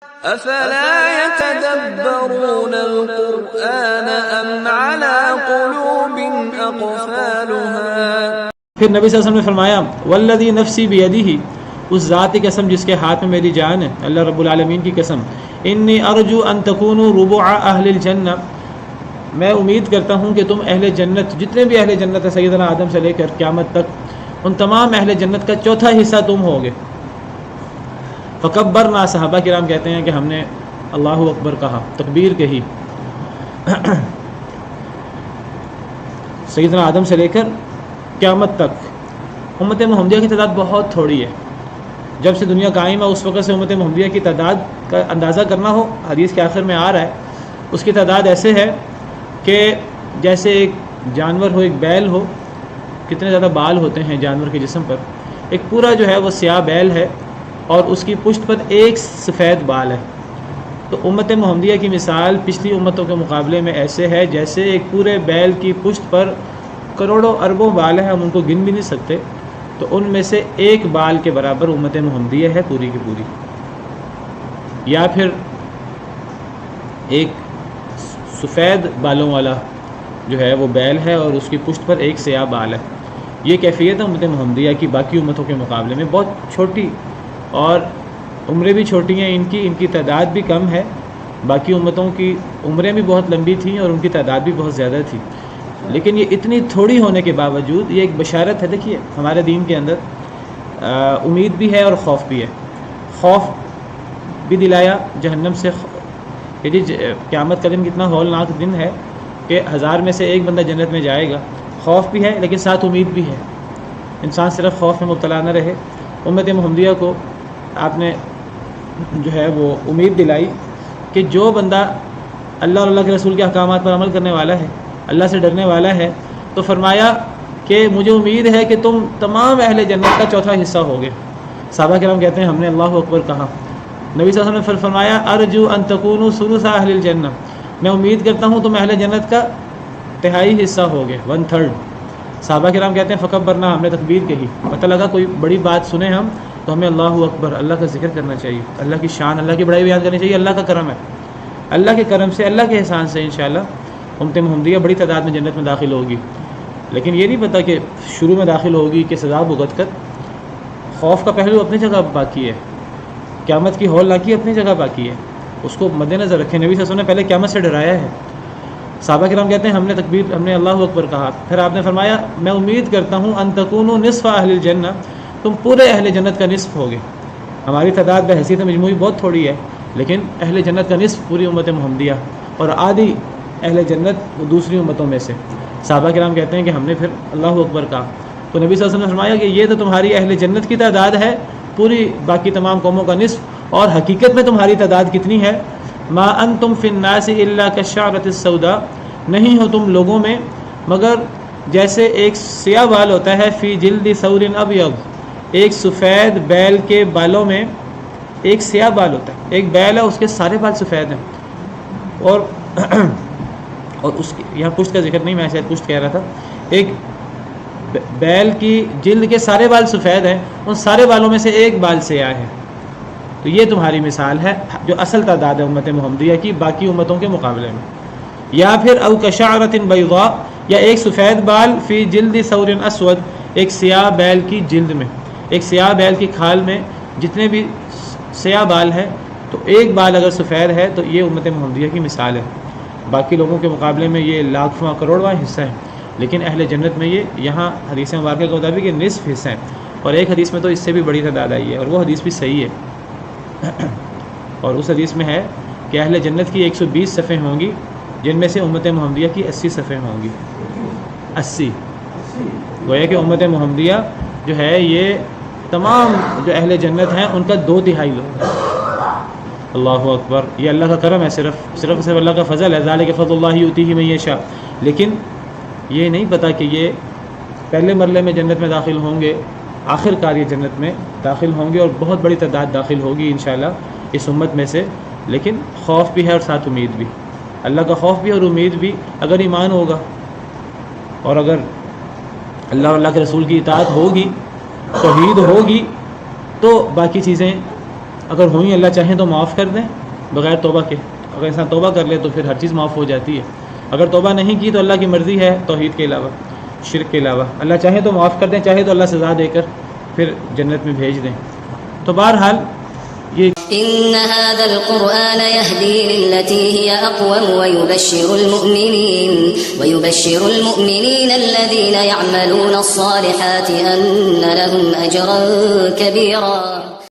افلا يتدبرون القرآن ام على قلوب اقفالها. پھر نبی صلی اللہ علیہ وسلم نے فرمایا والذی نفسی بیدہ، اس ذات کی قسم جس کے ہاتھ میں میری جان ہے، اللہ رب العالمین کی قسم، انی ارجو ان تکونوا ربع اہل الجنہ، میں امید کرتا ہوں کہ تم اہل جنت، جتنے بھی اہل جنت ہیں سیدنا آدم سے لے کر قیامت تک، ان تمام اہل جنت کا چوتھا حصہ تم ہوگے. فکبرنا، صحابہ کرام کہتے ہیں کہ ہم نے اللہ اکبر کہا، تکبیر کہی. سیدنا آدم سے لے کر قیامت تک امت محمدیہ کی تعداد بہت تھوڑی ہے. جب سے دنیا قائم ہے اس وقت سے امت محمدیہ کی تعداد کا اندازہ کرنا ہو، حدیث کے آخر میں آ رہا ہے، اس کی تعداد ایسے ہے کہ جیسے ایک جانور ہو، ایک بیل ہو، کتنے زیادہ بال ہوتے ہیں جانور کے جسم پر، ایک پورا جو ہے وہ سیاہ بیل ہے اور اس کی پشت پر ایک سفید بال ہے. تو امت محمدیہ کی مثال پچھلی امتوں کے مقابلے میں ایسے ہے جیسے ایک پورے بیل کی پشت پر کروڑوں اربوں بال ہیں، ہم ان کو گن بھی نہیں سکتے، تو ان میں سے ایک بال کے برابر امت محمدیہ ہے پوری کی پوری. یا پھر ایک سفید بالوں والا جو ہے وہ بیل ہے اور اس کی پشت پر ایک سیاہ بال ہے. یہ کیفیت ہے امت محمدیہ کی باقی امتوں کے مقابلے میں، بہت چھوٹی، اور عمریں بھی چھوٹی ہیں ان کی تعداد بھی کم ہے. باقی امتوں کی عمریں بھی بہت لمبی تھیں اور ان کی تعداد بھی بہت زیادہ تھی، لیکن یہ اتنی تھوڑی ہونے کے باوجود یہ ایک بشارت ہے. دیکھیے ہمارے دین کے اندر امید بھی ہے اور خوف بھی ہے. خوف بھی دلایا جہنم سے، کہ جی قیامت کا دن کتنا ہولناک دن ہے کہ 1000 میں سے ایک بندہ جنت میں جائے گا. خوف بھی ہے لیکن ساتھ امید بھی ہے، انسان صرف خوف میں مبتلا نہ رہے. امت محمدیہ کو آپ نے جو ہے وہ امید دلائی کہ جو بندہ اللہ اور اللہ کے رسول کے احکامات پر عمل کرنے والا ہے، اللہ سے ڈرنے والا ہے، تو فرمایا کہ مجھے امید ہے کہ تم تمام اہل جنت کا چوتھا حصہ ہوگے. صحابہ کرام کہتے ہیں ہم نے اللہ اکبر کہا. نبی صلی اللہ علیہ وسلم نے فرمایا ارجو ان تکونوا ثلث اہل الجنہ، میں امید کرتا ہوں تم اہل جنت کا تہائی حصہ ہوگے، 1/3. صحابہ کرام کہتے ہیں فکبرنا، ہم نے تکبیر کہی. پتہ لگا کوئی بڑی بات سنیں ہم تو ہمیں اللہ اکبر، اللہ کا ذکر کرنا چاہیے، اللہ کی شان، اللہ کی بڑائی بیان کرنی چاہیے. اللہ کا کرم ہے، اللہ کے کرم سے، اللہ کے احسان سے انشاءاللہ امت محمدیہ بڑی تعداد میں جنت میں داخل ہوگی. لیکن یہ نہیں پتہ کہ شروع میں داخل ہوگی کہ سزا بھگت کر. خوف کا پہلو اپنی جگہ باقی ہے، قیامت کی ہولناکی اپنی جگہ باقی ہے، اس کو مد نظر رکھیں. نبی صلی اللہ علیہ وسلم نے پہلے قیامت سے ڈرایا ہے. صحابہ کرام کہتے ہیں ہم نے اللہ اکبر کہا. پھر آپ نے فرمایا میں امید کرتا ہوں ان تکونوا نصف اہل الجنہ، تم پورے اہل جنت کا نصف ہوگے. ہماری تعداد بحیثیت مجموعی بہت تھوڑی ہے، لیکن اہل جنت کا نصف پوری امت محمدیہ، اور آدھی اہل جنت دوسری امتوں میں سے. صحابہ کرام کہتے ہیں کہ ہم نے پھر اللہ اکبر کہا. تو نبی صلی اللہ علیہ وسلم نے فرمایا کہ یہ تو تمہاری اہل جنت کی تعداد ہے، پوری باقی تمام قوموں کا نصف. اور حقیقت میں تمہاری تعداد کتنی ہے؟ ما انتم فی الناس الا کالشعرۃ السوداء، نہیں ہو تم لوگوں میں مگر جیسے ایک سیاہ بال ہوتا ہے، فی جلد ثور ابیض، ایک سفید بیل کے بالوں میں ایک سیاہ بال ہوتا ہے. ایک بیل ہے اس کے سارے بال سفید ہیں، اور اس کی یہاں پشت کا ذکر نہیں، میں شاید پشت کہہ رہا تھا. ایک بیل کی جلد کے سارے بال سفید ہیں، ان سارے بالوں میں سے ایک بال سیاہ ہے. تو یہ تمہاری مثال ہے جو اصل تعداد ہے امت محمدیہ کی باقی امتوں کے مقابلے میں. یا پھر او کشعرۃ بیضاء، یا ایک سفید بال فی جلد ثور اسود، ایک سیاہ بیل کی جلد میں، ایک سیاہ بیل کی کھال میں جتنے بھی سیاہ بال ہیں تو ایک بال اگر سفید ہے تو یہ امت محمدیہ کی مثال ہے. باقی لوگوں کے مقابلے میں یہ لاکھواں کروڑواں حصہ ہے، لیکن اہل جنت میں یہ یہاں حدیث مبارکہ کے مطابق یہ نصف حصہ ہے. اور ایک حدیث میں تو اس سے بھی بڑی تعداد آئی ہے، اور وہ حدیث بھی صحیح ہے. اور اس حدیث میں ہے کہ اہل جنت کی 120 صفیں ہوں گی، جن میں سے امت محمدیہ کی 80 صفیں ہوں گی. 80 گویا کہ امت محمدیہ جو ہے یہ تمام جو اہل جنت ہیں ان کا 2/3 لوگ ہیں. اللہ اکبر، یہ اللہ کا کرم ہے، صرف اللہ کا فضل ہے. ذالک فضل اللہ یؤتیہ من یشاء. لیکن یہ نہیں پتہ کہ یہ پہلے مرحلے میں جنت میں داخل ہوں گے، آخر کار یہ جنت میں داخل ہوں گے، اور بہت بڑی تعداد داخل ہوگی انشاءاللہ اس امت میں سے. لیکن خوف بھی ہے اور ساتھ امید بھی، اللہ کا خوف بھی اور امید بھی. اگر ایمان ہوگا اور اگر اللہ اور اللہ کے رسول کی اطاعت ہوگی، توحید ہوگی، تو باقی چیزیں اگر ہوئی اللہ چاہیں تو معاف کر دیں بغیر توبہ کے. اگر انسان توبہ کر لے تو پھر ہر چیز معاف ہو جاتی ہے. اگر توبہ نہیں کی تو اللہ کی مرضی ہے توحید کے علاوہ, شرک کے علاوہ. اللہ چاہیں تو معاف کر دیں, چاہے تو اللہ سزا دے کر پھر جنت میں بھیج دیں. تو بہرحال یہ إن هذا القرآن يهدي للتي هي أقوم ويبشر المؤمنين الذين يعملون الصالحات أن لهم أجرا كبيرا.